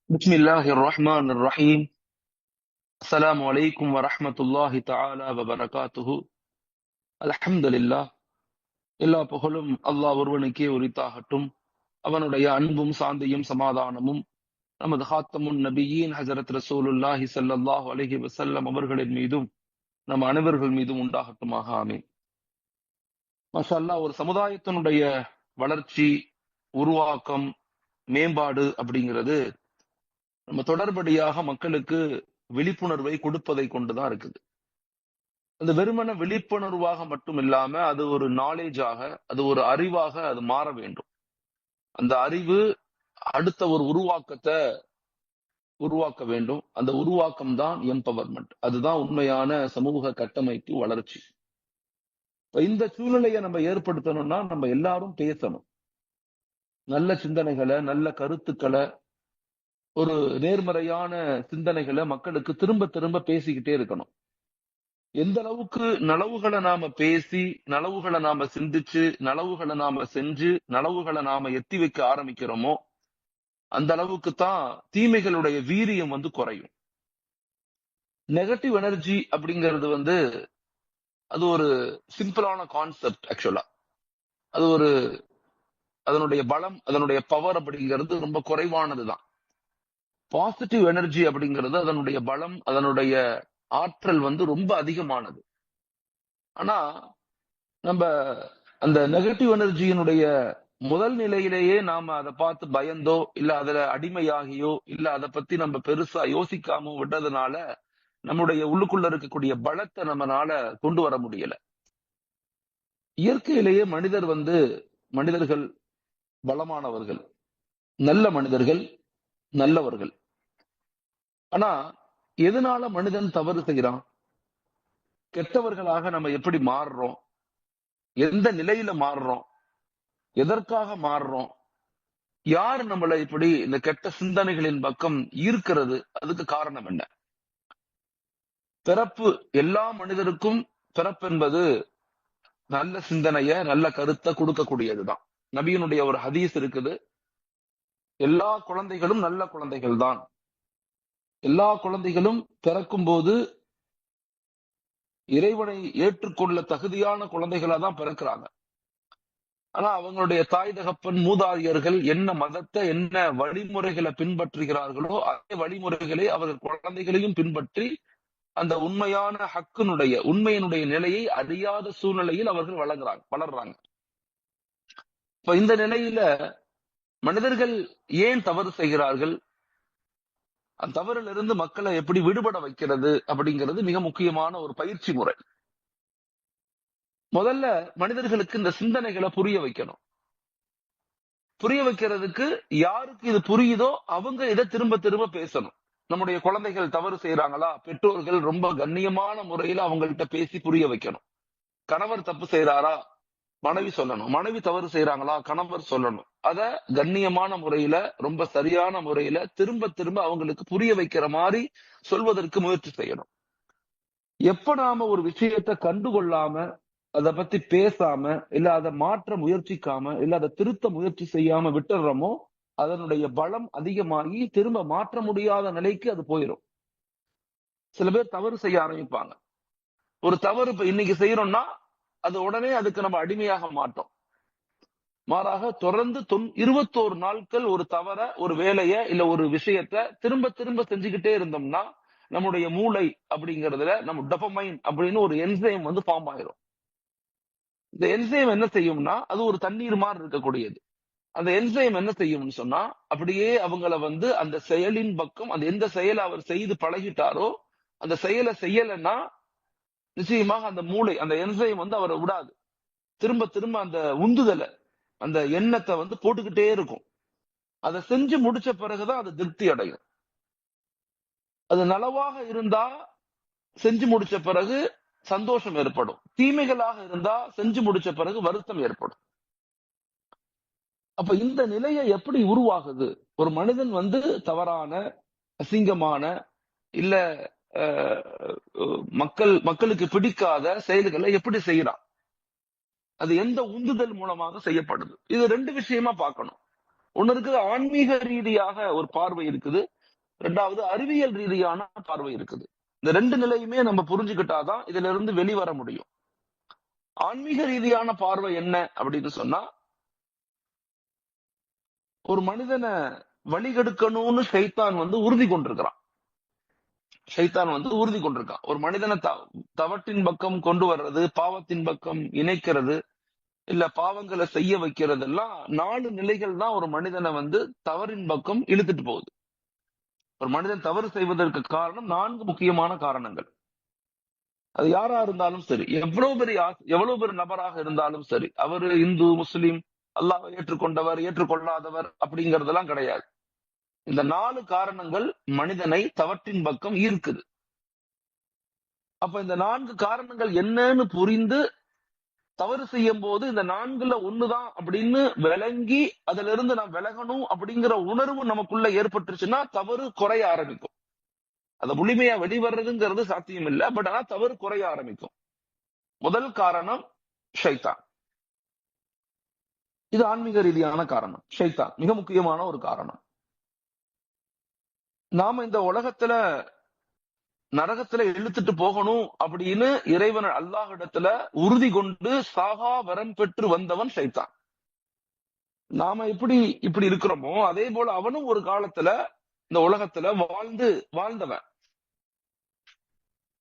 بسم الله الرحمن الرحيم. السلام عليكم ورحمة الله تعالى وبركاته. الحمد لله. எல்லா புகழும் அல்லாஹ் ஒருவனுக்கே உரித்தாகட்டும். அவனுடைய அன்பும் சாந்தியும் சமாதானமும் நமது ஹாத்தமுன் நபியீன் ஹஜரத் ரசூலுல்லாஹி ஸல்லல்லாஹு அலைஹி வஸல்லம் அவர்களின் மீதும் நம் அனைவர்கள் மீதும் உண்டாகட்டுமாக. ஆமீன். மாஷா அல்லாஹ், ஒரு சமுதாயத்தினுடைய வளர்ச்சி, உருவாக்கம், மேம்பாடு அப்படிங்கிறது நம்ம தொடர்படியாக மக்களுக்கு விழிப்புணர்வை கொடுப்பதை கொண்டுதான் இருக்குது. அந்த வெறுமன விழிப்புணர்வாக மட்டும் இல்லாம அது ஒரு நாலேஜாக, அது ஒரு அறிவாக அது மாற வேண்டும். அந்த அறிவு அடுத்த ஒரு உருவாக்கத்தை உருவாக்க வேண்டும். அந்த உருவாக்கம் தான் எம்பவர்மெண்ட். அதுதான் உண்மையான சமூக கட்டமைப்பு வளர்ச்சி. இப்ப இந்த சூழ்நிலையை நம்ம ஏற்படுத்தணும்னா நம்ம எல்லாரும் பேசணும். நல்ல சிந்தனைகளை, நல்ல கருத்துக்களை, ஒரு நேர்மறையான சிந்தனைகளை மக்களுக்கு திரும்ப திரும்ப பேசிக்கிட்டே இருக்கணும். எந்த அளவுக்கு நலவுகளை நாம பேசி, நலவுகளை நாம சிந்திச்சு, நலவுகளை நாம செஞ்சு, நலவுகளை நாம எத்தி வைக்க ஆரம்பிக்கிறோமோ அந்த அளவுக்கு தான் தீமைகளுடைய வீரியம் குறையும். நெகட்டிவ் எனர்ஜி அப்படிங்கிறது அது ஒரு சிம்பிளான கான்செப்ட். ஆக்சுவலா அது ஒரு அதனுடைய பலம், அதனுடைய பவர் அப்படிங்கிறது ரொம்ப குறைவானதுதான். பாசிட்டிவ் எனர்ஜி அப்படிங்கிறது அதனுடைய பலம், அதனுடைய ஆற்றல் ரொம்ப அதிகமானது. ஆனா நம்ம அந்த நெகட்டிவ் எனர்ஜியினுடைய முதல் நிலையிலேயே நாம அதை பார்த்து பயந்தோ, இல்ல அதுல அடிமையாகியோ, இல்ல அதை பத்தி நம்ம பெருசா யோசிக்காமோ விட்டதுனால நம்முடைய உள்ளுக்குள்ள இருக்கக்கூடிய பலத்தை நம்மனால கொண்டு வர முடியல. இயற்கையிலேயே மனிதர்கள் பலமானவர்கள், நல்ல மனிதர்கள், நல்லவர்கள். ஆனா எதனால மனிதன் தவறு செய்யறான்? கெட்டவர்களாக நம்ம எப்படி மாறுறோம்? எந்த நிலையில மாறுறோம்? எதற்காக மாறுறோம்? யார் நம்மளை இப்படி இந்த கெட்ட சிந்தனைகளின் பக்கம் ஈர்க்கிறது? அதுக்கு காரணம் என்ன? பிறப்பு, எல்லா மனிதருக்கும் பிறப்பு என்பது நல்ல சிந்தனைய, நல்ல கருத்தை கொடுக்கக்கூடியதுதான். நபியினுடைய ஒரு ஹதீஸ் இருக்குது, எல்லா குழந்தைகளும் நல்ல குழந்தைகள் தான். எல்லா குழந்தைகளும் பிறக்கும் போது இறைவனை ஏற்றுக்கொள்ள தகுதியான குழந்தைகளா தான் பிறக்கிறாங்க. ஆனா அவங்களுடைய தாய் தகப்பன், மூதாதையர்கள் என்ன மதத்தை, என்ன வழிமுறைகளை பின்பற்றுகிறார்களோ அதே வழிமுறைகளை அவர்கள் குழந்தைகளையும் பின்பற்றி அந்த உண்மையான உண்மையினுடைய நிலையை அறியாத சூழ்நிலையில் அவர்கள் வளர்றாங்க. இப்ப இந்த நிலையில மனிதர்கள் ஏன் தவறு செய்கிறார்கள்? அந்த தவறிலிருந்து மக்களை எப்படி விடுபட வைக்கிறது அப்படிங்கிறது மிக முக்கியமான ஒரு பயிற்சி முறை. முதல்ல மனிதர்களுக்கு இந்த சிந்தனைகளை புரிய வைக்கணும். புரிய வைக்கிறதுக்கு யாருக்கு இது புரியுதோ அவங்க இதை திரும்ப திரும்ப பேசணும். நம்முடைய குழந்தைகள் தவறு செய்யறாங்களா, பெற்றோர்கள் ரொம்ப கண்ணியமான முறையில அவங்கள்ட்ட பேசி புரிய வைக்கணும். கணவர் தப்பு செய்யறாரா, மனைவி சொல்லணும். மனைவி தவறு செய்யறாங்களா, கணவர் சொல்லணும். அத கண்ணியமான முறையில, ரொம்ப சரியான முறையில திரும்ப திரும்ப அவங்களுக்கு புரிய வைக்கிற மாதிரி சொல்வதற்கு முயற்சி செய்யணும். எப்ப நாம ஒரு விஷயத்தை கண்டுகொள்ளாம, அதை பத்தி பேசாம, இல்ல அதை மாற்ற முயற்சிக்காம, இல்ல அதை திருத்த முயற்சி செய்யாம விட்டுறோமோ அதனுடைய பலம் அதிகமாகி திரும்ப மாற்ற முடியாத நிலைக்கு அது போயிடும். சில பேர் தவறு செய்ய ஆரம்பிப்பாங்க. ஒரு தவறு இப்ப இன்னைக்கு செய்யறோம்னா அது உடனே அதுக்கு நம்ம அடிமையாக மாட்டோம். மாறாக தொடர்ந்து 21 நாட்கள் ஒரு தவற, ஒரு வேலைய, இல்ல ஒரு விஷயத்த திரும்ப திரும்ப செஞ்சுக்கிட்டே இருந்தோம்னா நம்முடைய மூளை அப்படிங்கிறதுல நம்ம டோபமைன் அப்படின்னு ஒரு என்சைம் ஃபார்ம் ஆயிரும். இந்த என்சைம் என்ன செய்யும்னா அது ஒரு தண்ணீர் மாதிரி இருக்கக்கூடியது. அந்த என்சைம் என்ன செய்யும்னு சொன்னா அப்படியே அவங்கள அந்த செயலின் பக்கம், அந்த எந்த செயலை அவர் செய்து பழகிட்டாரோ அந்த செயலை செய்யலைன்னா நிச்சயமாக அந்த மூளை, அந்த என்சைம் அவரை விடாது. திரும்ப திரும்ப அந்த உந்துதலை, அந்த எண்ணத்தை போட்டுக்கிட்டே இருக்கும். அதை செஞ்சு முடிச்ச பிறகுதான் அது திருப்தி அடையும். அது நலவாக இருந்தா செஞ்சு முடிச்ச பிறகு சந்தோஷம் ஏற்படும். தீமைகளாக இருந்தா செஞ்சு முடிச்ச பிறகு வருத்தம் ஏற்படும். அப்ப இந்த நிலையை எப்படி உருவாகுது? ஒரு மனிதன் தவறான, அசிங்கமான, இல்ல மக்களுக்கு பிடிக்காத செயல்களை எப்படி செய்யறான்? அது எந்த உந்துதல் மூலமாக செய்யப்படுது? இது ரெண்டு விஷயமா பார்க்கணும். ஒண்ணு இருக்குது, ஆன்மீக ரீதியாக ஒரு பார்வை இருக்குது. ரெண்டாவது அறிவியல் ரீதியான பார்வை இருக்குது. இந்த ரெண்டு நிலையுமே நம்ம புரிஞ்சுக்கிட்டாதான் இதுல இருந்து வெளிவர முடியும். ஆன்மீக ரீதியான பார்வை என்ன அப்படின்னு சொன்னா, ஒரு மனிதனை வழிகெடுக்கணும்னு ஷைத்தான் உறுதி கொண்டிருக்கிறான். உறுதி கொண்டிருக்கான். ஒரு மனிதனை தவற்றின் பக்கம் கொண்டு வர்றது, பாவத்தின் பக்கம் இணைக்கிறது, இல்ல பாவங்களை செய்ய வைக்கிறது எல்லாம் 4 நிலைகள் தான் ஒரு மனிதனை தவறின் பக்கம் இழுத்துட்டு போகுது. ஒரு மனிதன் தவறு செய்வதற்கு காரணம் 4 முக்கியமான காரணங்கள். அது யாரா இருந்தாலும் சரி, எவ்வளவு பெரிய நபராக இருந்தாலும் சரி, அவரு இந்து, முஸ்லிம், அல்லாஹ்வை ஏற்றுக்கொண்டவர், ஏற்றுக்கொள்ளாதவர் அப்படிங்கறதெல்லாம் கிடையாது. இந்த 4 காரணங்கள் மனிதனை தவற்றின் பக்கம் ஈர்க்குது. அப்ப இந்த 4 காரணங்கள் என்னன்னு புரிந்து தவறு செய்யும் போது இந்த 4ல ஒண்ணுதான் அப்படின்னு விளங்கி அதுல இருந்து நான் விலகணும் அப்படிங்கிற உணர்வு நமக்குள்ள ஏற்பட்டுருச்சுன்னா தவறு குறைய ஆரம்பிக்கும். அதை முழுமையா வெளிவர்றதுங்கிறது சாத்தியம் இல்லை. பட் ஆனா தவறு குறைய ஆரம்பிக்கும். முதல் காரணம் ஷைத்தான். இது ஆன்மீக ரீதியான காரணம். ஷைத்தான் மிக முக்கியமான ஒரு காரணம். நாம இந்த உலகத்துல நரகத்துல இழுத்துட்டு போகணும் அப்படின்னு இறைவன் அல்லாஹ்விடத்துல உறுதி கொண்டு சாகா வரம் பெற்று வந்தவன் ஷைத்தான். நாம இப்படி இருக்கிறோமோ அதே போல அவனும் ஒரு காலத்துல இந்த உலகத்துல வாழ்ந்தவன்.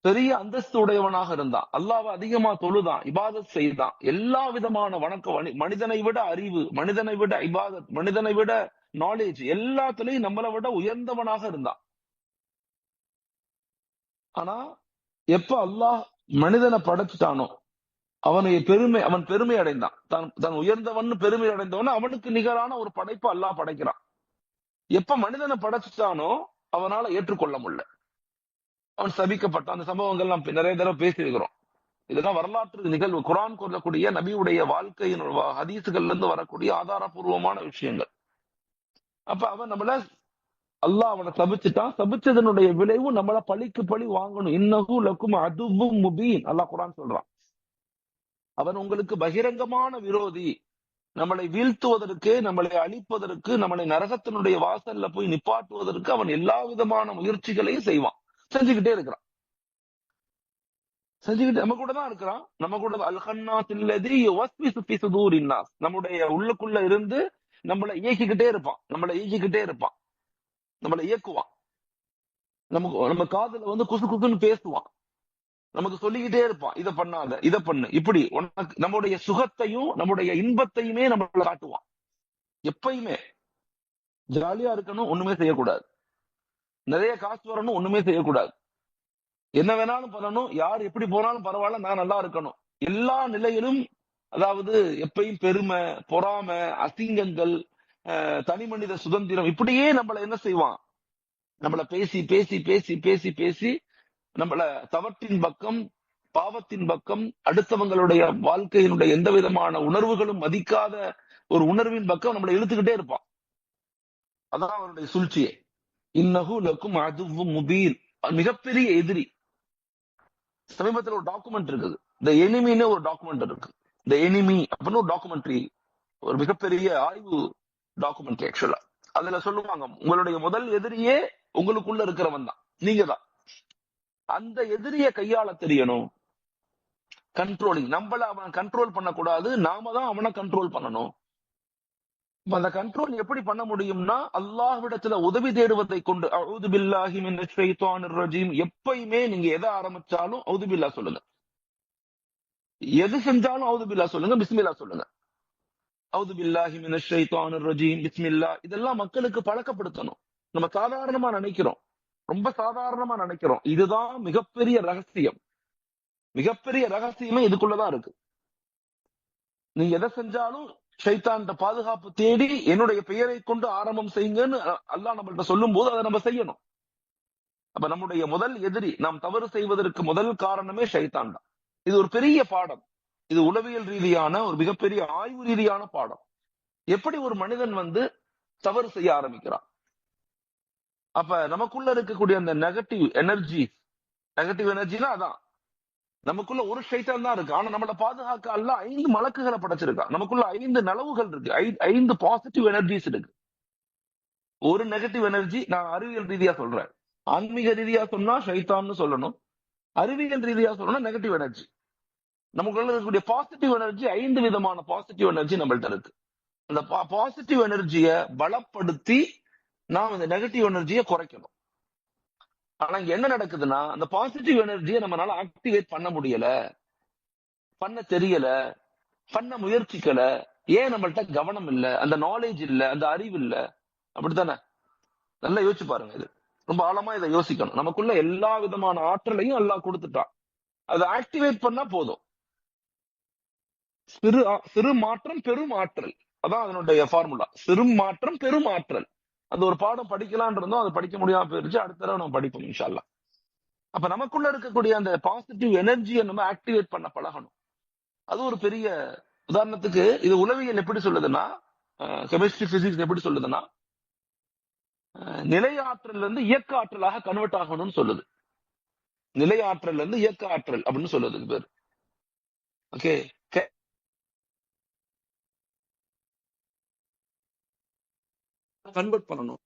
பெரிய அந்தஸ்து உடையவனாக இருந்தான். அல்லாஹ்வை அதிகமா தொழுதான், இபாதத் செய்தான். எல்லா விதமான மனிதனை விட அறிவு, மனிதனை விட இபாதத், மனிதனை விட நாலேஜ், எல்லாத்துலயும் நம்மளை விட உயர்ந்தவனாக இருந்தான். ஆனா எப்ப அல்லாஹ் மனிதனை படைச்சுட்டானோ அவன் பெருமை அடைந்தான். தான் உயர்ந்தவன் பெருமை அடைந்தவன் அவனுக்கு நிகரான ஒரு படைப்பு அல்லாஹ் படைக்கிறான். எப்ப மனிதனை படைச்சுட்டானோ அவனால ஏற்றுக்கொள்ள முடியல. அவன் சபிக்கப்பட்டான். அந்த சம்பவங்கள் நாம் நிறைய தடவை பேசியிருக்கிறோம். இதெல்லாம் வரலாற்று நிகழ்வு. குர்ஆன் சொல்லக்கூடிய நபியுடைய வாழ்க்கையின் ஹதீசுகள்ல இருந்து வரக்கூடிய ஆதாரபூர்வமான விஷயங்கள். அப்ப அவன் அல்லாஹ் அவனை சபிச்சுட்டான். சபிச்சதனுடைய விளைவு நம்மள பழிக்கு பழி வாங்கணும். இன்னஹு லக்கும் அதுவும் முபீன், அல்லாஹ் குர்ஆன் சொல்றான். அவன் உங்களுக்கு பகிரங்கமான விரோதி. நம்மளை வீழ்த்துவதற்கு, நம்மளை அழிப்பதற்கு, நம்மளை நரகத்தினுடைய வாசல்ல போய் நிப்பாட்டுவதற்கு அவன் எல்லா விதமான முயற்சிகளையும் செய்வான். செஞ்சுக்கிட்டே இருக்கிறான். நம்ம கூட தான் இருக்கிறான். நம்ம கூட அல்ஹன்னாத்தில்லதி யுவஸ்விசு ஃபீ சுதூரின் நாஸ், நம்முடைய உள்ளுக்குள்ள இருந்து நம்மளை இயக்கிக்கிட்டே இருப்பான். நம்மளை இயக்குவான். நம்ம காதுல குசு குசுன்னு பேசுவான். நமக்கு சொல்லிக்கிட்டே இருப்பான், இதை பண்ணாத, இதை பண்ணு, இப்படி உனக்கு நம்முடைய சுகத்தையும் நம்முடைய இன்பத்தையுமே நம்மள காட்டுவான். எப்பயுமே ஜாலியா இருக்கணும், ஒண்ணுமே செய்யக்கூடாது. நிறைய காசு வரணும், ஒண்ணுமே செய்யக்கூடாது. என்ன வேணாலும் பண்ணணும், யார் எப்படி போனாலும் பரவாயில்ல, நான் நல்லா இருக்கணும். எல்லா நிலையிலும் அதாவது எப்பயும் பெருமை, பொறாமை, அசிங்கங்கள், தனி மனித சுதந்திரம், இப்படியே நம்மள என்ன செய்வான், நம்மள பேசி பேசி பேசி பேசி பேசி நம்மள தவற்றின் பக்கம், பாவத்தின் பக்கம், அடுத்தவங்களுடைய வாழ்க்கையினுடைய எந்த விதமான உணர்வுகளும் மதிக்காத ஒரு உணர்வின் பக்கம் நம்மளை இழுத்துக்கிட்டே இருப்பான். அதான் அவருடைய சூழ்ச்சியே. இன்னஹு லக்கும் அதுவும் முபீன், மிகப்பெரிய எதிரி. சமீபத்தில் ஒரு டாக்குமெண்ட் இருக்குது, த எனிமின்னு ஒரு டாக்குமெண்ட் இருக்கு. த எனிமி அப்படின்னு ஒரு டாக்குமெண்ட்ரி, ஒரு மிகப்பெரிய ஆய்வு டாக்குமெண்ட் ஆக்சுவலா. அதுல சொல்லுவாங்க, உங்களுடைய முதல் எதிரியே உங்களுக்குள்ள இருக்கிறவன் தான், நீங்க தான். அந்த எதிரியை கையாள தெரியணும். கண்ட்ரோலிங், நம்மள அவன் கண்ட்ரோல் பண்ணக்கூடாது, நாம தான் அவனை கண்ட்ரோல் பண்ணணும். அந்த கண்ட்ரோல் எப்படி பண்ண முடியும்னா அல்லாஹ்விடத்துல உதவி தேடுவதை கொண்டு. அஊது பில்லாஹி மினஷ் ஷைத்தானிர் ரஜீம். எப்பயுமே நீங்க எதை ஆரம்பிச்சாலும் அஊது பில்லாஹ் சொல்லுங்க. எது செஞ்சாலும் அஊது பில்லாஹ் சொல்லுங்க, பிஸ்மில்லாஹ் சொல்லுங்க. அஊது பில்லாஹி மினஷ் ஷைத்தானிர் ரஜீம், பிஸ்மில்லாஹ். இதெல்லாம் மக்களுக்கு பழக்கப்படுத்தணும். நம்ம சாதாரணமா நினைக்கிறோம், ரொம்ப சாதாரணமா நினைக்கிறோம். இதுதான் மிகப்பெரிய ரகசியம். மிகப்பெரிய ரகசியமே இதுக்குள்ளதான் இருக்கு. நீங்க எதை செஞ்சாலும் ஷைத்தான்கிட்ட பாதுகாப்பு தேடி என்னுடைய பெயரை கொண்டு ஆரம்பம் செய்யுங்கன்னு அல்லாஹ் நம்மள்ட்ட சொல்லும் போது அதை நம்ம செய்யணும். அப்ப நம்முடைய முதல் எதிரி, நாம் தவறு செய்வதற்கு முதல் காரணமே ஷைத்தான் தான். இது ஒரு பெரிய பாடம். இது உளவியல் ரீதியான ஒரு மிகப்பெரிய ஆய்வு ரீதியான பாடம். எப்படி ஒரு மனிதன் தவறு செய்ய ஆரம்பிக்கிறான். அப்ப நமக்குள்ள இருக்கக்கூடிய அந்த நெகட்டிவ் எனர்ஜினா அதான். நமக்குள்ள ஒரு ஷைத்தான் தான் இருக்கு. ஆனா நம்மளை பாதுகாக்க அல்லாஹ் 5 மலக்குகளை படைச்சிருக்கான். நமக்குள்ள 5 நலவுகள் இருக்கு, 5 பாசிட்டிவ் எனர்ஜிஸ் இருக்கு. ஒரு நெகட்டிவ் எனர்ஜி, நான் அறிவியல் ரீதியா சொல்றேன். ஆன்மீக ரீதியா சொன்னா ஷைத்தான்னு சொல்லணும். அறிவியல் ரீதியா சொல்லணும்னா நெகட்டிவ் எனர்ஜி. நமக்குள்ள இருக்கக்கூடிய பாசிட்டிவ் எனர்ஜி 5 விதமான பாசிட்டிவ் எனர்ஜி நம்மள்ட்ட இருக்கு. அந்த பாசிட்டிவ் எனர்ஜிய பலப்படுத்தி நாம் இந்த நெகட்டிவ் எனர்ஜியை குறைக்கணும். ஆனா இங்க என்ன நடக்குதுன்னா, அந்த பாசிட்டிவ் எனர்ஜியை நம்மளால ஆக்டிவேட் பண்ண முடியல, பண்ண தெரியல, பண்ண முயற்சிக்கல. ஏன் நம்மள்ட்ட கவனம் இல்ல, அந்த நாலேஜ் இல்ல, அந்த அறிவு இல்ல. அப்படித்தானே? நல்லா யோசிச்சு பாருங்க. இது ரொம்ப ஆழமா இதை யோசிக்கணும். நமக்குள்ள எல்லா விதமான ஆற்றலையும் அல்லாஹ் கொடுத்துட்டான். அதை ஆக்டிவேட் பண்ணா போதும். சிறு மாற்றம் பெரும் ஆற்றல். அதான் அதனுடைய ஃபார்முலா. சிறு மாற்றம் பெரும் ஆற்றல். அந்த ஒரு பாடம் படிக்கலான் இருந்தோம், அது படிக்க முடியாம போயிருச்சு. அடுத்த தடவை நம்ம படிப்போம் இன்ஷா அல்லாஹ். அப்ப நமக்குள்ள இருக்கக்கூடிய அந்த பாசிட்டிவ் எனர்ஜியை நம்ம ஆக்டிவேட் பண்ண பழகணும். அது ஒரு பெரிய உதாரணத்துக்கு இது உளவியல் எப்படி சொல்லுதுன்னா, கெமிஸ்ட்ரி பிசிக்ஸ் எப்படி சொல்லுதுன்னா, நிலை ஆற்றல் இருந்து இயக்க ஆற்றலாக கன்வெர்ட் ஆகணும்னு சொல்லுது. நிலை ஆற்றல் இருந்து இயக்க ஆற்றல் அப்படின்னு சொல்லுது பேர். ஓகே, கன்வெர்ட் பண்ணணும்.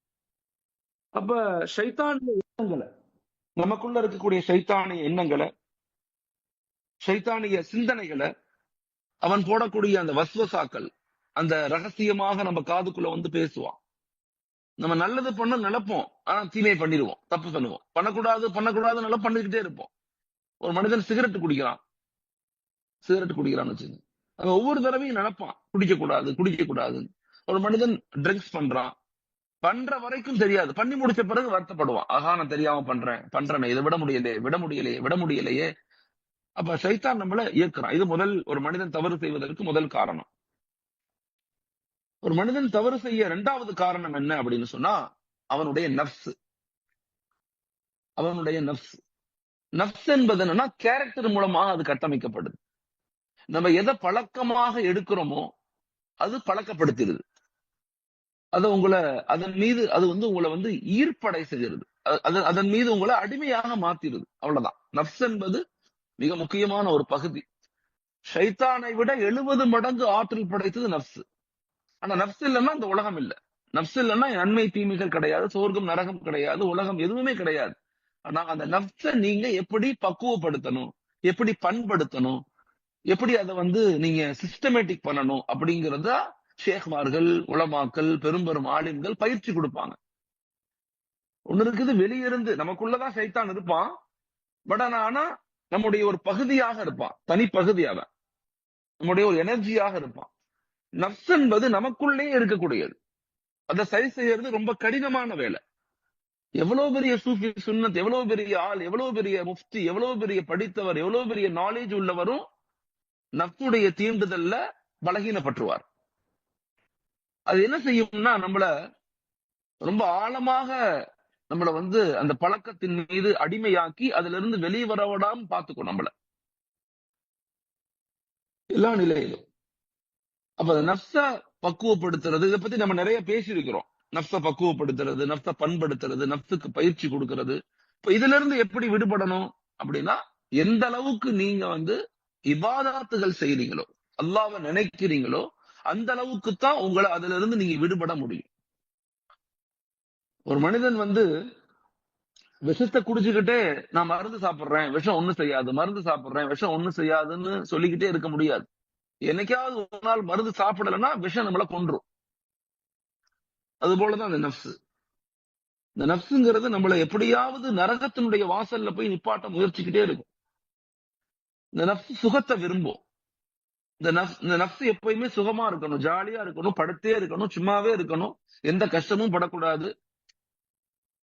அப்ப ஷைத்தானிய எண்ணங்களை, நமக்குள்ள இருக்கக்கூடிய ஷைத்தானிய எண்ணங்களை, ஷைத்தானிய சிந்தனைகளை, அவன் போடக்கூடிய அந்த வஸ்வசாக்கள், அந்த ரகசியமாக நம்ம காதுக்குள்ள வந்து பேசுவான். நம்ம நல்லது பண்ண நினைப்போம், ஆனா தீமை பண்ணிடுவோம், தப்பு பண்ணுவோம். பண்ணக்கூடாது நல்லா பண்ணிக்கிட்டே இருப்போம். ஒரு மனிதன் சிகரெட் குடிக்கிறான்னு வச்சுங்க, அவன் ஒவ்வொரு தடவையும் நினைப்பான் குடிக்க கூடாது. ஒரு மனிதன் ட்ரிங்க்ஸ் பண்ற வரைக்கும் தெரியாது, பண்ணி முடிச்ச பிறகு வருத்தப்படுவான். ஆஹா, நான் தெரியாம பண்றேன், இதை விட முடியலையே. அப்ப ஷைத்தான் நம்மள இயக்குறான். இது ஒரு மனிதன் தவறு செய்வதற்கு முதல் காரணம். ஒரு மனிதன் தவறு செய்ய 2வது காரணம் என்ன அப்படின்னு சொன்னா, அவனுடைய நஃப்ஸ். நஃப்ஸ் என்பது என்னன்னா, கேரக்டர் மூலமாக அது கட்டமைக்கப்படுது. நம்ம எதை பழக்கமாக எடுக்கிறோமோ அது பழக்கப்படுத்திடுது. அதன் மீது அது உங்களை ஈர்ப்படை செய்கிறது. அதன் மீது உங்களை அடிமையாக மாத்திடுது. அவ்வளவுதான். நஃப்ஸ் என்பது மிக முக்கியமான ஒரு பகுதி. ஷைத்தானை விட 70 மடங்கு ஆற்றல் படைத்தது நஃப்ஸ். ஆனா நஃப்ஸ் இல்லைன்னா அந்த உலகம் இல்ல. நஃப்ஸ் இல்லைன்னா நன்மை தீமைகள் கிடையாது, சொர்க்கம் நரகம் கிடையாது, உலகம் எதுவுமே கிடையாது. ஆனா அந்த நஃப்ஸை நீங்க எப்படி பக்குவப்படுத்தணும், எப்படி பண்படுத்தணும், எப்படி அதை நீங்க சிஸ்டமேட்டிக் பண்ணணும் அப்படிங்கறத ஷேக்மார்கள், உலமாக்கள், பெரும் ஆலிம்கள் பயிற்சி கொடுப்பாங்க. ஒண்ணு இருக்குது, வெளியிருந்து நமக்குள்ளதான் ஷைத்தான் இருப்பான். பட் ஆனா நம்முடைய ஒரு பகுதியாக இருப்பான், தனி பகுதியாக, நம்முடைய ஒரு எனர்ஜியாக இருப்பான். நஃப்ஸ் என்பது நமக்குள்ளே இருக்கக்கூடியது. அதை சரி செய்யறது ரொம்ப கடினமான வேலை. எவ்வளவு பெரிய சூஃபி சுன்னத், எவ்வளவு பெரிய ஆள், எவ்வளவு பெரிய முஃப்தி, எவ்வளவு பெரிய படித்தவர், எவ்வளவு பெரிய நாலேஜ் உள்ளவரும் நஃப்ஸுடைய தீண்டுதல்ல பலகீனப்பட்டுருவார். அது என்ன செய்யும்னா, நம்மள ரொம்ப ஆழமாக நம்மள அந்த பழக்கத்தின் மீது அடிமையாக்கி அதுல இருந்து வெளியே வரவிடாம பாத்துக்கும் நம்மள எல்லா நிலையிலும். அப்ப நஃப்ஸ பக்குவப்படுத்துறது, இதை பத்தி நம்ம நிறைய பேசியிருக்கிறோம். நஃப்ஸ பக்குவப்படுத்துறது, நஃப்ஸ பண்படுத்துறது, நஃப்ஸுக்கு பயிற்சி கொடுக்கிறது. இப்ப இதுல இருந்து எப்படி விடுபடணும் அப்படின்னா, எந்த அளவுக்கு நீங்க இபாதாத்துகள் செய்றீங்களோ, அல்லாஹ்வை நினைக்கிறீங்களோ, அந்த அளவுக்கு தான் உங்களை அதுல இருந்து நீங்க விடுபட முடியும். ஒரு மனிதன் விஷத்தை குடிச்சுக்கிட்டே நான் மருந்து சாப்பிடுறேன், விஷம் ஒண்ணும் செய்யாது, மருந்து சாப்பிடுறேன், விஷம் ஒண்ணும் செய்யாதுன்னு சொல்லிக்கிட்டே இருக்க முடியாது. என்னைக்காவது ஒரு நாள் மருந்து சாப்பிடலைன்னா விஷம் நம்மள கொன்றும். அது போலதான் அந்த நஃப்ஸ். இந்த நஃப்ஸுங்கிறது நம்மள எப்படியாவது நரகத்தினுடைய வாசல்ல போய் நிப்பாட்ட முயற்சிக்கிட்டே இருக்கும். இந்த நஃப்ஸ் சுகத்தை விரும்பும். இந்த நஃப்ஸ் எப்பயுமே சுகமா இருக்கணும், ஜாலியா இருக்கணும், படுத்தே இருக்கணும், சும்மாவே இருக்கணும், எந்த கஷ்டமும் படக்கூடாது,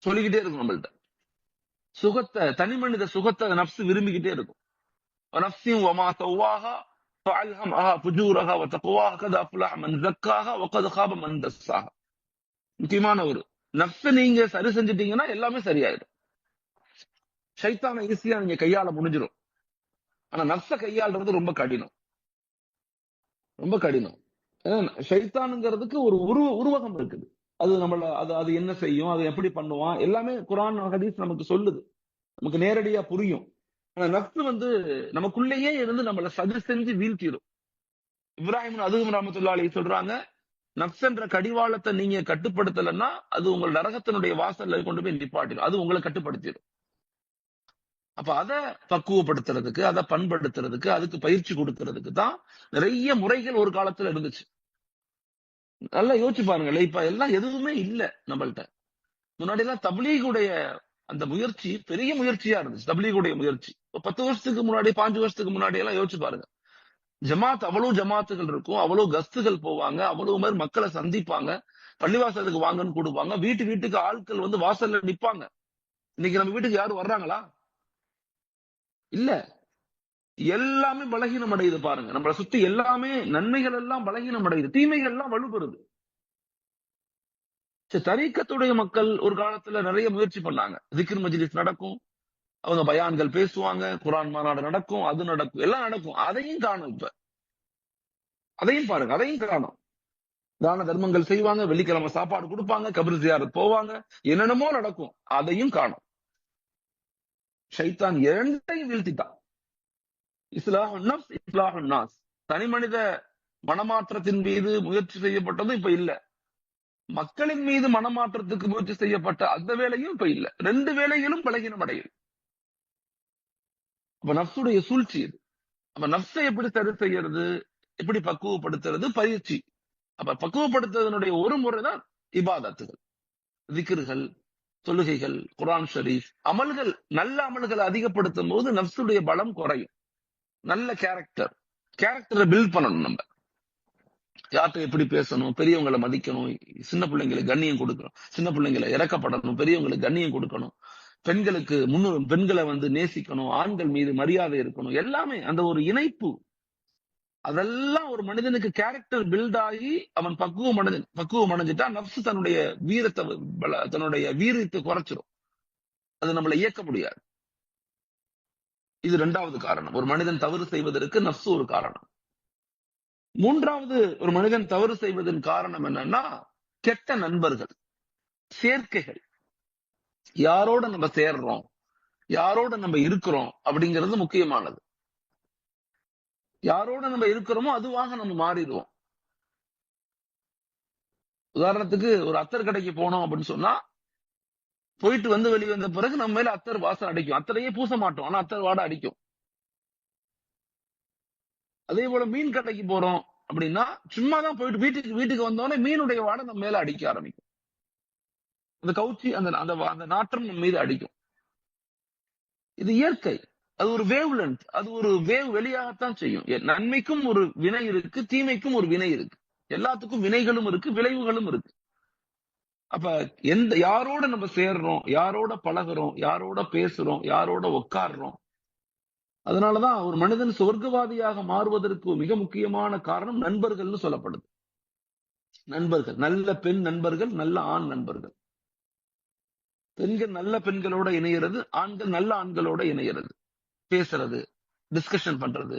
சொல்லிக்கிட்டே இருக்கும் நம்மள்ட்ட. தனி மனித சுகத்தை நஃப்ஸ் விரும்பிக்கிட்டே இருக்கும். நஃப்ஸின் வமா சவ்வாஹா ஃபஅல்ஹமஹா ஃபுஜூரஹா வதக்வாஹா கத் அஃப்லஹ மன் ஸக்காஹா வகத் காப மன் தஸ்ஸாஹா. முக்கியமான ஒரு நஃப்ஸை நீங்க சரி செஞ்சிட்டீங்கன்னா எல்லாமே சரியாயிடும். ஷைத்தானை ஈஸியா நீங்க கையாள முடிஞ்சிடும். ஆனா நஃப்ஸை கையாளுறது ரொம்ப கடினம். ஏன்னா ஷைத்தானுங்கிறதுக்கு ஒரு உருவகம் இருக்குது. அது நம்மள அது என்ன செய்யும், அது எப்படி பண்ணுவான், எல்லாமே குர்ஆன் ஹதீஸ் நமக்கு சொல்லுது, நமக்கு நேரடியா புரியும். ஆனா நஃப்ஸ் நமக்குள்ளேயே இருந்து நம்மள சதி செஞ்சு வீழ்த்திடும். இப்ராஹிம் அதுவும் ரஹ்மத்துல்லாஹி அலைஹி சொல்றாங்க, நப்ஸ் என்ற கடிவாளத்தை நீங்க கட்டுப்படுத்தலைன்னா அது உங்கள் நரகத்தினுடைய வாசல்ல கொண்டு போய் நிப்பாட்டிடும். அது உங்களை கட்டுப்படுத்திடும். அப்ப அதை பக்குவப்படுத்துறதுக்கு, அதை பண்படுத்துறதுக்கு, அதுக்கு பயிற்சி கொடுக்கறதுக்கு தான் நிறைய முறைகள் ஒரு காலத்துல இருந்துச்சு. நல்லா யோசிச்சு பாருங்களேன். இப்ப எல்லாம் எதுவுமே இல்ல நம்மள்ட்ட. முன்னாடி எல்லாம் தப்லீகுடைய அந்த முயற்சி பெரிய முயற்சியா இருந்துச்சு. தப்லீகுடைய முயற்சி 10 வருஷத்துக்கு முன்னாடி, 5 வருஷத்துக்கு முன்னாடி எல்லாம் யோசிச்சு பாருங்க. ஜமாத் அவ்வளவு ஜமாத்துகள் இருக்கும், அவ்வளவு கஸ்துகள் போவாங்க, அவ்வளவு பேர் மக்களை சந்திப்பாங்க, பள்ளிவாசலுக்கு வாங்கன்னு கூடுவாங்க, வீட்டுக்கு ஆட்கள் வந்து வாசல்ல நிப்பாங்க. இன்னைக்கு நம்ம வீட்டுக்கு யாரும் வர்றாங்களா? இல்ல. எல்லாமே பலகீனம் அடையுது பாருங்க. நம்மளை சுத்தி எல்லாமே நன்மைகள் எல்லாம் பலகீனம் அடையுது, தீமைகள் எல்லாம் வலுப்பெறுது. தரீக்கத்துடைய மக்கள் ஒரு காலத்துல நிறைய முயற்சி பண்ணாங்க. திக்ர் மஜ்லிஸ் நடக்கும், அவங்க பயான்கள் பேசுவாங்க, குர்ஆன் மாநாடு நடக்கும், அது நடக்கும், எல்லாம் நடக்கும். அதையும் காணும். இப்ப அதையும் பாருங்க, அதையும் காணும். தான தர்மங்கள் செய்வாங்க, வெள்ளிக்கிழமை சாப்பாடு கொடுப்பாங்க, கபிர் ஜியாரத் போவாங்க, என்னென்னமோ நடக்கும். அதையும் காணும். ஷைத்தான் இரண்டையும் வீழ்த்திட்டான். இஸ்லாஹுன் நஃப்ஸ், இஸ்லாஹுன் நாஸ். தனி மனித மனமாற்றத்தின் மீது முயற்சி செய்யப்பட்டதும் இப்ப இல்ல. மக்களின் மீது மனமாற்றத்துக்கு முயற்சி செய்யப்பட்ட அந்த வேலையும் இப்ப இல்ல. 2 வேலைகளும் பலகீனம் அடையுது. அப்ப நஃப்ஸுடைய சூழ்ச்சி இது. அப்ப நஃப்ஸை எப்படி சரி செய்யறது, எப்படி பக்குவப்படுத்துறது? பயிற்சி. அப்ப பக்குவப்படுத்துவதனுடைய ஒரு முறைதான் இபாதத்துகள், திக்ருகள், தொழுகைகள், குர்ஆன் ஷரீஃப், அமல்கள். நல்ல அமல்களை அதிகப்படுத்தும் போது நஃப்ஸுடைய பலம் குறையும். நல்ல கேரக்டரை பில்ட் பண்ணணும். நம்ம யார்கிட்ட எப்படி பேசணும், பெரியவங்களை மதிக்கணும், சின்ன பிள்ளைங்களுக்கு கண்ணியம் கொடுக்கணும், சின்ன பிள்ளைங்களை இறக்கப்படணும், பெரியவங்களுக்கு கண்ணியம் கொடுக்கணும், பெண்களுக்கு பெண்களை வந்து நேசிக்கணும், ஆண்கள் மீது மரியாதை இருக்கணும், எல்லாமே அந்த ஒரு இணைப்பு. அதெல்லாம் ஒரு மனிதனுக்கு கேரக்டர் பில்ட் ஆகி அவன் பக்குவம் அடைஞ்சிட்டா நப்சு தன்னுடைய தன்னுடைய வீரத்தை குறைச்சிரும். அது நம்மளை இயக்க முடியாது. இது 2வது காரணம். ஒரு மனிதன் தவறு செய்வதற்கு நப்சு ஒரு காரணம். 3வது ஒரு மனிதன் தவறு செய்வதன் காரணம் என்னன்னா கெட்ட நண்பர்கள், சேர்க்கைகள். யாரோட நம்ம சேர்றோம், யாரோட நம்ம இருக்கிறோம் அப்படிங்கிறது முக்கியமானது. யாரோட நம்ம இருக்கிறோமோ அதுவாக நம்ம மாறிடுவோம். உதாரணத்துக்கு ஒரு அத்தர் கடைக்கு போனோம் அப்படின்னு சொன்னா, போயிட்டு வந்து வெளியே வந்த பிறகு நம்ம மேல அத்தர் வாசம் அடிக்கும். அத்தரையே பூச மாட்டோம், ஆனா அத்தர் வாடை அடிக்கும். அதே போல மீன் கடைக்கு போறோம் அப்படின்னா சும்மாதான் போயிட்டு வீட்டுக்கு வந்தோடனே மீனுடைய வாடை நம்ம மேல அடிக்க ஆரம்பிக்கும். அந்த கவுச்சி, அந்த நாற்றம் நம்ம மீது அடிக்கும். இது இயற்கை. அது ஒரு வேவ் லென்த், அது ஒரு வேவ் வெளியாகத்தான் செய்யும். நன்மைக்கும் ஒரு வினை இருக்கு, தீமைக்கும் ஒரு வினை இருக்கு. எல்லாத்துக்கும் வினைகளும் இருக்கு, விளைவுகளும் இருக்கு. அப்ப யாரோட நம்ம சேர்றோம், யாரோட பழகுறோம், யாரோட பேசுறோம், யாரோட உட்கார்றோம். அதனாலதான் ஒரு மனிதன் சொர்க்கவாதியாக மாறுவதற்கு மிக முக்கியமான காரணம் நண்பர்கள்னு சொல்லப்படுது. நண்பர்கள், நல்ல பெண் நண்பர்கள், நல்ல ஆண் நண்பர்கள். பெண்கள் நல்ல பெண்களோட இணையிறது, ஆண்கள் நல்ல ஆண்களோட இணையிறது, பேசுறது, டிஸ்கஷன் பண்றது,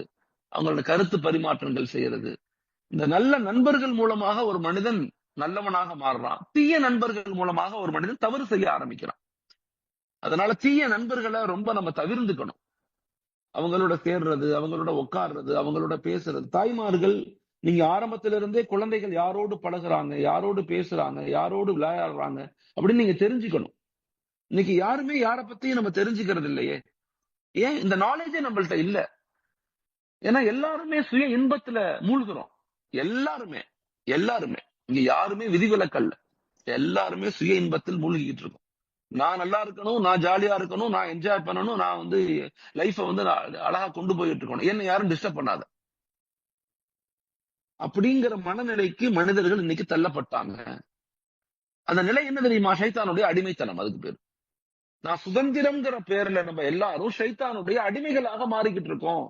அவங்களோட கருத்து பரிமாற்றங்கள் செய்யறது. இந்த நல்ல நண்பர்கள் மூலமாக ஒரு மனிதன் நல்லவனாக மாறுறான். தீய நண்பர்கள் மூலமாக ஒரு மனிதன் தவறு செய்ய ஆரம்பிக்கிறான். அதனால தீய நண்பர்களை ரொம்ப நம்ம தவிர்த்துக்கணும். அவங்களோட சேர்றது, அவங்களோட உட்கார்றது, அவங்களோட பேசுறது. தாய்மார்கள், நீங்க ஆரம்பத்திலிருந்தே குழந்தைகள் யாரோடு பழகுறாங்க, யாரோடு பேசுறாங்க, யாரோடு விளையாடுறாங்க அப்படின்னு நீங்க தெரிஞ்சுக்கணும். இன்னைக்கு யாருமே யாரை பத்தியும் நம்ம தெரிஞ்சுக்கிறது இல்லையே. ஏன்? இந்த நாலேஜே நம்மள்ட்ட இல்ல. ஏன்னா எல்லாருமே சுய இன்பத்துல மூழ்கிறோம். எல்லாருமே இங்க யாருமே விதிவிலக்கல்ல. எல்லாருமே சுய இன்பத்தில் மூழ்கிட்டு இருக்கோம். நான் நல்லா இருக்கணும், நான் ஜாலியா இருக்கணும், நான் என்ஜாய் பண்ணணும், நான் வந்து லைஃப வந்து அழகா கொண்டு போயிட்டு இருக்கணும், என்ன யாரும் டிஸ்டர்ப் பண்ணாத அப்படிங்கிற மனநிலைக்கு மனிதர்கள் இன்னைக்கு தள்ளப்பட்டாங்க. அந்த நிலை என்ன தெரியுமா? ஷைத்தானுடைய அடிமைத்தனம். அதுக்கு பேரு நான் சுதந்திரம்ங்கிற பேர்ல நம்ம எல்லாரும் ஷைத்தானுடைய அடிமைகளாக மாறிக்கிட்டு இருக்கோம்.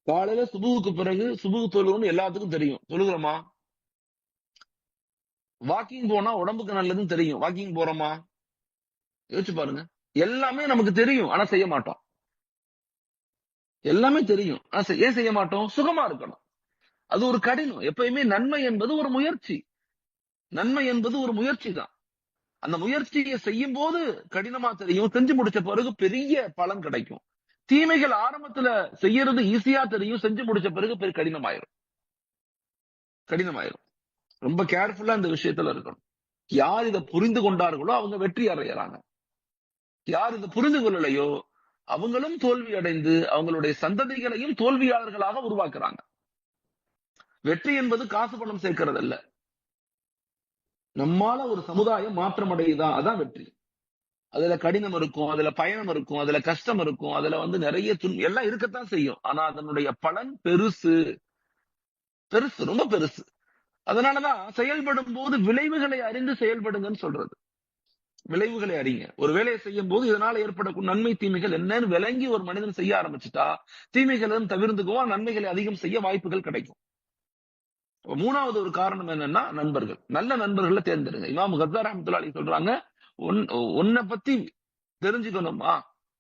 காலையில சுபுவுக்கு பிறகு சுபுகு தொழுகணும்னு எல்லாத்துக்கும் தெரியும், தொழுகிறோமா? வாக்கிங் போனா உடம்புக்கு நல்லதுன்னு தெரியும், வாக்கிங் போறோமா? யோசிச்சு பாருங்க. எல்லாமே நமக்கு தெரியும், ஆனா செய்ய மாட்டோம். எல்லாமே தெரியும், ஆனா ஏன் செய்ய மாட்டோம்? சுகமா இருக்கணும். அது ஒரு கடினம். எப்பயுமே நன்மை என்பது ஒரு முயற்சி. நன்மை என்பது ஒரு முயற்சி தான். அந்த முயற்சியை செய்யும் போது கடினமா தெரியும், செஞ்சு முடிச்ச பிறகு பெரிய பலன் கிடைக்கும். தீமைகள் ஆரம்பத்துல செய்யறது ஈஸியா தெரியும், செஞ்சு முடிச்ச பிறகு பெரிய கடினமாயிரும். கடினமாயிரும். ரொம்ப கேர்ஃபுல்லா இந்த விஷயத்துல இருக்கணும். யார் இதை புரிந்து கொண்டார்களோ அவங்க வெற்றி அடையறாங்க. யார் இதை புரிந்து கொள்ளலையோ அவங்களும் தோல்வி அடைந்து அவங்களுடைய சந்ததிகளையும் தோல்வியாளர்களாக உருவாக்குறாங்க. வெற்றி என்பது காசு பணம் சேர்க்கிறது அல்ல. நம்மால ஒரு சமுதாயம் மாற்றம் அடையுதா, அதான் வெற்றி. அதுல கடினம் இருக்கும், அதுல பயணம் இருக்கும், அதுல கஷ்டம் இருக்கும், அதுல நிறைய எல்லாம் இருக்கத்தான் செய்யும். ஆனா அதனுடைய பலன் பெருசு, பெருசு, ரொம்ப பெருசு. அதனாலதான் செயல்படும் போது விளைவுகளை அறிந்து செயல்படுங்கன்னு சொல்றது. விளைவுகளை அறிங்க. ஒரு வேலையை செய்யும் போது இதனால ஏற்படக்கூடிய நன்மை தீமைகள் என்னன்னு விளங்கி ஒரு மனிதன் செய்ய ஆரம்பிச்சுட்டா தீமைகளை தவிர்த்துக்குவான், நன்மைகளை அதிகம் செய்ய வாய்ப்புகள் கிடைக்கும். மூணாவது ஒரு காரணம் என்னன்னா நண்பர்கள். நல்ல நண்பர்களை தேர்ந்தெடுங்க. இமாம் கஸ்ஸாலி ரஹ்மத்துல்லாஹி அலைஹி சொல்றாங்க, உன்னை பத்தி தெரிஞ்சுக்கணுமா,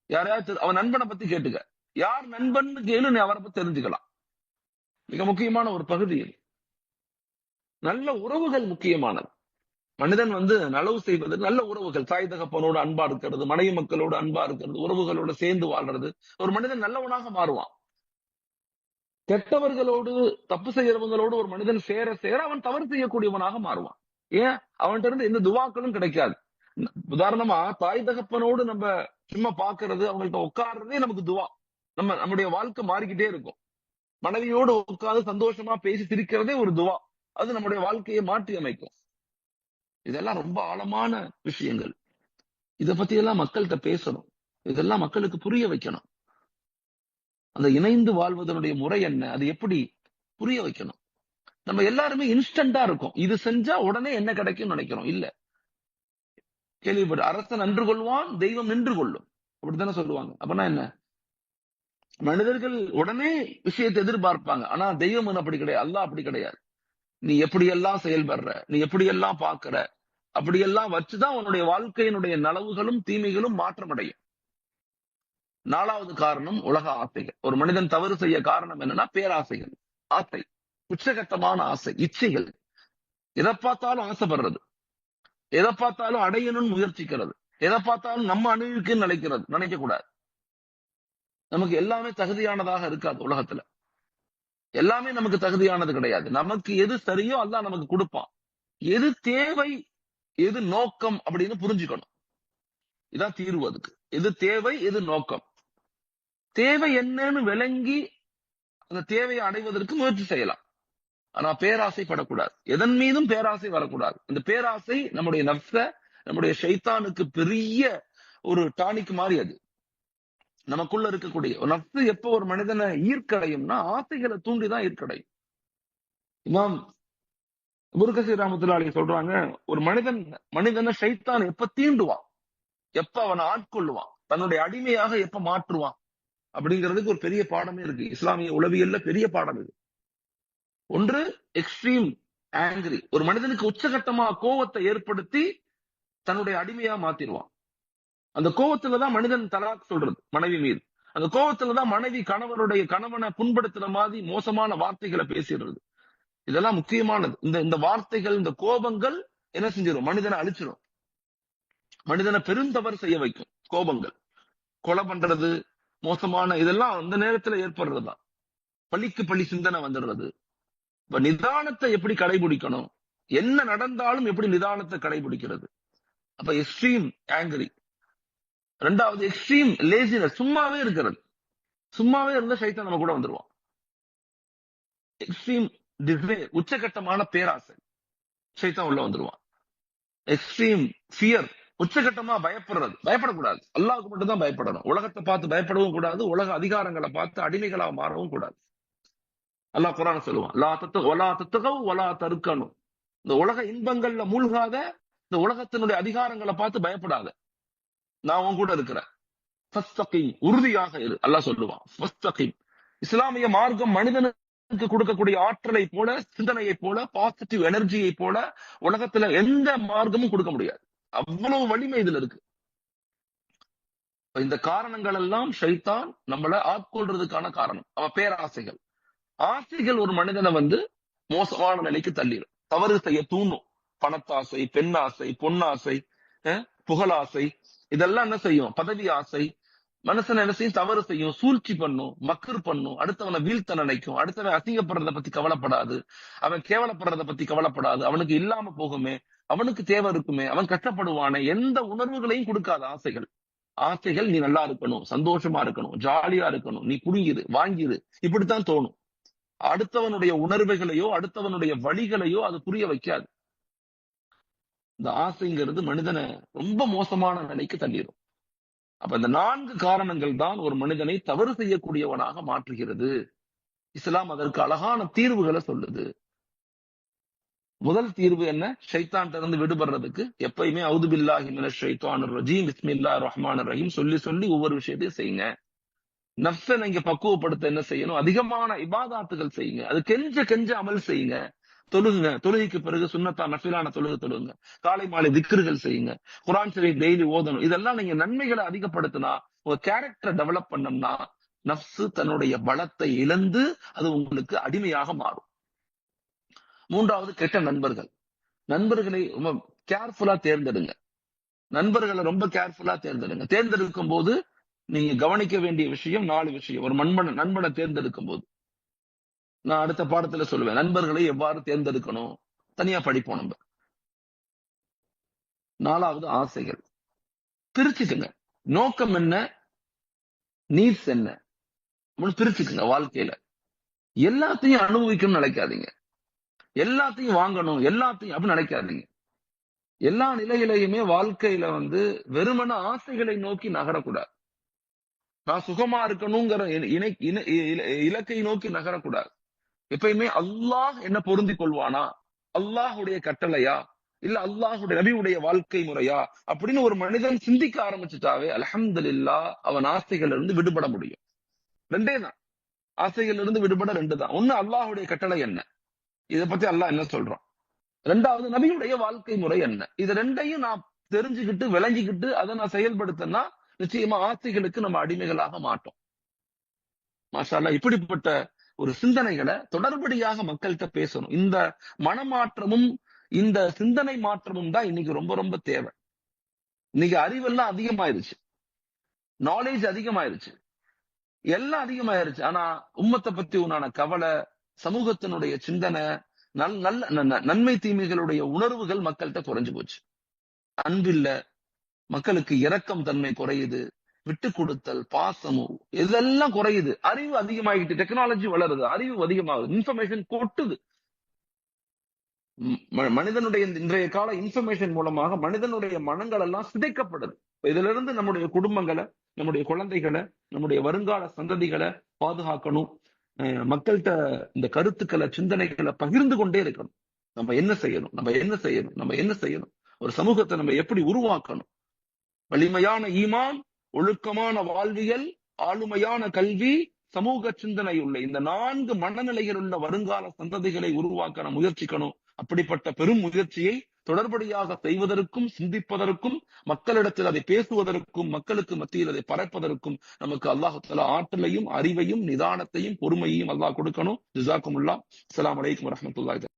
யாரையாவது அவன் நண்பனை பத்தி கேட்டுக்க. யார் நண்பன் கேளு, நீ அவரை பத்தி தெரிஞ்சுக்கலாம். மிக முக்கியமான ஒரு பகுதி. நல்ல உறவுகள் முக்கியமானது. மனிதன் நலவு செய்வது நல்ல உறவுகள், தாய் தகப்பனோடு அன்பா இருக்கிறது, மனைவி மக்களோடு அன்பா இருக்கிறது, உறவுகளோடு சேர்ந்து வாழ்றது, ஒரு மனிதன் நல்லவனாக மாறுவான். கெட்டவர்களோடு, தப்பு செய்யறவங்களோடு ஒரு மனிதன் சேர சேர அவன் தவறு செய்யக்கூடியவனாக மாறுவான். ஏன்? அவன்கிட்ட இருந்து எந்த துவாக்களும் கிடைக்காது. உதாரணமா தாய் தகப்பனோடு நம்ம சும்மா பாக்குறது, அவங்கள்ட்ட உட்கார்றதே நமக்கு துவா. நம்முடைய வாழ்க்கை மாறிக்கிட்டே இருக்கும். மனைவியோடு உட்கார்ந்து சந்தோஷமா பேசி சிரிக்கிறதே ஒரு துவா. அது நம்முடைய வாழ்க்கையை மாற்றி அமைக்கும். இதெல்லாம் ரொம்ப ஆழமான விஷயங்கள். இத பத்தி எல்லாம் மக்கள்கிட்ட பேசணும். இதெல்லாம் மக்களுக்கு புரிய வைக்கணும். அந்த இணைந்து வாழ்வதனுடைய முறை என்ன, அது எப்படி புரிய வைக்கணும். நம்ம எல்லாருமே இன்ஸ்டன்டா இருக்கும். இது செஞ்சா உடனே என்ன கிடைக்கும் நினைக்கிறோம். இல்ல, கேள்விப்பட்டு அரசன் நின்று கொள்வான், தெய்வம் நின்று கொள்ளும், அப்படித்தானே சொல்லுவாங்க. அப்படின்னா என்ன? மனிதர்கள் உடனே விஷயத்தை எதிர்பார்ப்பாங்க. ஆனா தெய்வம் அப்படி கிடையாது. அல்லாஹ் அப்படி கிடையாது. நீ எப்படியெல்லாம் செயல்படுற, நீ எப்படியெல்லாம் பாக்குற, அப்படியெல்லாம் வச்சுதான் உன்னுடைய வாழ்க்கையினுடைய நலவுகளும் தீமைகளும் மாற்றம் அடையும். நாலாவது காரணம் உலக ஆசைகள். ஒரு மனிதன் தவறு செய்ய காரணம் என்னன்னா பேராசைகள், ஆசை, உச்சகட்டமான ஆசை, இச்சைகள். எதை பார்த்தாலும் ஆசைப்படுறது, எதை பார்த்தாலும் அடையணும்னு முயற்சிக்கிறது, எதை பார்த்தாலும் நம்ம அணுகுக்குன்னு நினைக்க கூடாது. நமக்கு எல்லாமே தகுதியானதாக இருக்காது. உலகத்துல எல்லாமே நமக்கு தகுதியானது கிடையாது. நமக்கு எது சரியோ அல்லாஹ் நமக்கு கொடுப்பான். எது தேவை, எது நோக்கம் அப்படின்னு புரிஞ்சுக்கணும். இதான் தீர்வு. அதுக்கு எது தேவை, எது நோக்கம். தேவை என்னன்னு விளங்கி அந்த தேவையை அடைவதற்கு முயற்சி செய்யலாம். ஆனா பேராசைப்படக்கூடாது. எதன் மீதும் பேராசை வரக்கூடாது. இந்த பேராசை நம்முடைய நஃப்ஸ, நம்முடைய ஷைத்தானுக்கு பெரிய ஒரு டானிக் மாதிரி. அது நமக்குள்ள இருக்கக்கூடிய நஃப்ஸ் எப்ப ஒரு மனிதனை ஈர்க்கடையும்னா ஆசைகளை தூண்டிதான் ஈர்க்கடையும். இமாம் இப்னு கஸீர் ரஹ்மத்துல்லாஹி அலைஹி சொல்றாங்க, ஒரு மனிதனை ஷைத்தான் எப்ப தீண்டுவான், எப்ப அவனை ஆட்கொள்ளுவான், தன்னுடைய அடிமையாக எப்ப மாற்றுவான் அப்படிங்கிறதுக்கு ஒரு பெரிய பாடமே இருக்கு. இஸ்லாமிய உளவியல்ல பெரிய பாடம் இது. ஒன்று, எக்ஸ்ட்ரீம் ஆங்கிரி. ஒரு மனிதனுக்கு உச்சகட்டமா கோவத்தை ஏற்படுத்தி தன்னுடைய அடிமையா மாத்திடுவான். அந்த கோவத்துலதான் மனிதன் தலாக் சொல்றது மனைவி மீது. அந்த கோவத்துலதான் மனைவி கணவனை புண்படுத்துற மாதிரி மோசமான வார்த்தைகளை பேசிடுறது. இதெல்லாம் முக்கியமானது. இந்த வார்த்தைகள், இந்த கோபங்கள் என்ன செஞ்சிடும்? மனிதனை அழிச்சிடும், மனிதனை பெருந்தவறு செய்ய வைக்கும். கோபங்கள், கொலை பண்றது, மோசமான இதெல்லாம் அந்த நேரத்துல ஏற்படுறதுதான். பழிக்கு பழி சிந்தனை வந்துடுறது. இப்ப நிதானத்தை எப்படி கடைபிடிக்கணும், என்ன நடந்தாலும் எப்படி நிதானத்தை கடைபிடிக்கிறது. அப்ப எக்ஸ்ட்ரீம் ஆங்கிரி. ரெண்டாவது, எக்ஸ்ட்ரீம் லேசினஸ். சும்மாவே இருக்கிறது. சும்மாவே இருந்த சைத்தான் நம்ம கூட வந்துருவான். எக்ஸ்ட்ரீம் டிசைர், உச்சகட்டமான பேராசை, சைத்தான் உள்ள வந்துருவான். எக்ஸ்ட்ரீம் ஃபியர், உச்சகட்டமா பயப்படக்கூடாது. அல்லாஹ்வுக்கு மட்டும் தான் பயப்படணும். உலகத்தை பார்த்து பயப்படவும் கூடாது, உலக அதிகாரங்களை பார்த்து அடிமைகளா மாறவும் கூடாது. அல்லாஹ் குர்ஆன்ல சொல்லுவான், வலா தத்கவ் வலா தர்கனு. இந்த உலக இன்பங்கள்ல மூழ்காத, இந்த உலகத்தினுடைய அதிகாரங்களை பார்த்து பயப்படாத, நான் உன் கூட இருக்கிறேன். ஃபஸ்தகீம், உறுதியாக இரு, அல்லாஹ் சொல்லுவான். ஃபஸ்தகீம். இஸ்லாமிய மார்க்கம் மனிதனுக்கு கொடுக்கக்கூடிய ஆற்றலை போல, சிந்தனையை போல, பாசிட்டிவ் எனர்ஜியை போல உலகத்துல எந்த மார்க்கமும் கொடுக்க முடியாது. அவ்வளவு வலிமை இதுல இருக்கு. இந்த காரணங்கள் எல்லாம் ஷைத்தான் நம்மளை ஆட்கொள்றதுக்கான காரணம். அவன் பேராசைகள். ஆசைகள் ஒரு மனிதனை மோசமான நிலைக்கு தள்ளிடும், தவறு செய்ய தூண்டும். பணத்தாசை, பெண்ணாசை, பொன்னாசை, புகழாசை, இதெல்லாம் என்ன செய்யும்? பதவி ஆசை, மனுஷன் என்ன செய்யும்? தவறு செய்யும், சூழ்ச்சி பண்ணும், மக்கர் பண்ணும், அடுத்தவனை வீழ்த்த நினைக்கும், அடுத்தவன் அசிங்கப்படுறத பத்தி கவலைப்படாது, அவன் கேவலப்படுறத பத்தி கவலைப்படாது, அவனுக்கு இல்லாம போகுமே, அவனுக்கு தேவை இருக்குமே, அவன் கஷ்டப்படுவானே, எந்த உணர்வுகளையும் கொடுக்காத ஆசைகள். ஆசைகள் நீ நல்லா இருக்கணும், சந்தோஷமா இருக்கணும், ஜாலியா இருக்கணும், நீ குடியிரு, வாங்கிரு, இப்படித்தான் தோணும். அடுத்தவனுடைய உணர்வுகளையோ அடுத்தவனுடைய வழிகளையோ அது புரிய வைக்காது. இந்த ஆசைங்கிறது மனிதனை ரொம்ப மோசமான நிலைக்கு தள்ளிடும். அப்ப இந்த 4 காரணங்கள் தான் ஒரு மனிதனை தவறு செய்யக்கூடியவனாக மாற்றுகிறது. இஸ்லாம் அதற்கு அழகான தீர்வுகளை சொல்லுது. முதல் தீர்வு என்ன? ஷைத்தான்ட்ட இருந்து விடுபடுறதுக்கு எப்பயுமே அவுது பில்லாஹி மினஷ் ஷைத்தானிர் ரஜீம் பிஸ்மில்லாஹிர் ரஹ்மானிர் ரஹீம் சொல்லி சொல்லி ஒவ்வொரு விஷயத்தையும் செய்யுங்க. நஃப்ஸை நீங்க பக்குவப்படுத்த என்ன செய்யணும்? அதிகமான இபாதாத்துகள் செய்யுங்க. அது கெஞ்ச கெஞ்ச அமல் செய்யுங்க. தொழுகுங்க. தொழுகைக்கு பிறகு சுன்னத்தா நஃபிலான தொழுகுங்க. காலை மாலை திக்ருகள் செய்யுங்க. குர்ஆன் ஷரீஃப் டெய்லி ஓதணும். இதெல்லாம் நீங்க நன்மைகளை அதிகப்படுத்தினா, உங்க கேரக்டரை டெவலப் பண்ணோம்னா, நஃப்ஸ் தன்னுடைய பலத்தை இழந்து அது உங்களுக்கு அடிமையாக மாறும். 3வது கெட்ட நண்பர்கள். நண்பர்களை ரொம்ப கேர்ஃபுல்லா தேர்ந்தெடுங்க. நண்பர்களை ரொம்ப கேர்ஃபுல்லா தேர்ந்தெடுங்க. தேர்ந்தெடுக்கும் போது நீங்க கவனிக்க வேண்டிய விஷயம் 4 விஷயம். ஒரு நண்பனை தேர்ந்தெடுக்கும் போது நான் அடுத்த பாடத்துல சொல்லுவேன். நண்பர்களை எவ்வாறு தேர்ந்தெடுக்கணும், தனியா படிப்போம் நம்ம. 4வது ஆசைகள். பிரிச்சுக்குங்க. நோக்கம் என்ன, நீட்ஸ் என்ன, பிரிச்சுக்குங்க. வாழ்க்கையில எல்லாத்தையும் அனுபவிக்கணும்னு நினைக்காதீங்க. எல்லாத்தையும் வாங்கணும், எல்லாத்தையும் அப்படி நினைக்காதீங்க. எல்லா நிலையிலையுமே வாழ்க்கையில வெறுமன ஆசைகளை நோக்கி நகரக்கூடாது. நான் சுகமா இருக்கணுங்கிற இலக்கை நோக்கி நகரக்கூடாது. எப்பயுமே அல்லாஹ் என்ன பொருந்தி கொள்வானா, அல்லாஹுடைய கட்டளையா, இல்ல அல்லாஹுடைய நபியுடைய வாழ்க்கை முறையா அப்படின்னு ஒரு மனிதன் சிந்திக்க ஆரம்பிச்சுட்டாவே அல்ஹம்துலில்லாஹ் அவன் ஆசைகள் இருந்து விடுபட முடியும். 2 தான். ஆசைகள் இருந்து விடுபட 2 தான். ஒண்ணு அல்லாஹுடைய கட்டளை என்ன, இத பத்தி அல்லாஹ் என்ன சொல்றான். 2வது நபியுடைய வாழ்க்கை முறை என்ன. இது 2யும் நான் தெரிஞ்சுக்கிட்டு விளங்கிக்கிட்டு அதை நான் செயல்படுத்தினா நிச்சயமா ஆசைகளுக்கு நம்ம அடிமைகளாக மாட்டோம். மாஷா அல்லாஹ். இப்படிப்பட்ட ஒரு சிந்தனைகளை தொடர்படியாக மக்கள்கிட்ட பேசணும். இந்த மனமாற்றமும் இந்த சிந்தனை மாற்றமும் தான் இன்னைக்கு ரொம்ப ரொம்ப தேவை. இன்னைக்கு அறிவெல்லாம் அதிகமாயிருச்சு, நாலேஜ் அதிகமாயிருச்சு, எல்லாம் அதிகமாயிருச்சு. ஆனா உம்மத்தை பத்தி உண்டான கவலை, சமூகத்தினுடைய சிந்தனை, நல்ல நன்மை தீமைகளுடைய உணர்வுகள் மக்கள்கிட்ட குறைஞ்சு போச்சு. அன்பில்ல, மக்களுக்கு இரக்கம் தன்மை குறையுது, விட்டு கொடுத்தல், பாசமும் இதெல்லாம் குறையுது. அறிவு அதிகமாகிட்டு, டெக்னாலஜி வளருது, அறிவு அதிகமாகுது, இன்ஃபர்மேஷன் கொட்டுது. மனிதனுடைய இன்றைய கால இன்ஃபர்மேஷன் மூலமாக மனிதனுடைய மனங்கள் எல்லாம் சிதைக்கப்படுது. இதுல இருந்து நம்முடைய குடும்பங்களை, நம்முடைய குழந்தைகளை, நம்முடைய வருங்கால சந்ததிகளை பாதுகாக்கணும். மக்கள்கிட்ட இந்த கருத்துக்களை, சிந்தனைகளை பகிர்ந்து கொண்டே இருக்கணும். நம்ம என்ன செய்யணும், நம்ம என்ன செய்யணும், நம்ம என்ன செய்யணும், ஒரு சமூகத்தை நம்ம எப்படி உருவாக்கணும். வலிமையான ஈமான், ஒழுக்கமான வாழ்வியல், ஆளுமையான கல்வி, சமூக சிந்தனை உள்ள இந்த 4 மனநிலைகள் உள்ள வருங்கால சந்ததிகளை உருவாக்க நம்ம முயற்சிக்கணும். அப்படிப்பட்ட பெரும் முயற்சியை தொடர்படியாக செய்வதற்கும், சிந்திப்பதற்கும், மக்களிடத்தில் அதை பேசுவதற்கும், மக்களுக்கு மத்தியில் அதை பரப்பதற்கும் நமக்கு அல்லாஹ் தஆலா ஆற்றலையும், அறிவையும், நிதானத்தையும், பொறுமையையும் அல்லாஹ் கொடுக்கணும். ஜஸாக்குமுல்லாஹ். அஸ்ஸலாமு அலைக்கும் வரஹ்மத்துல்லாஹி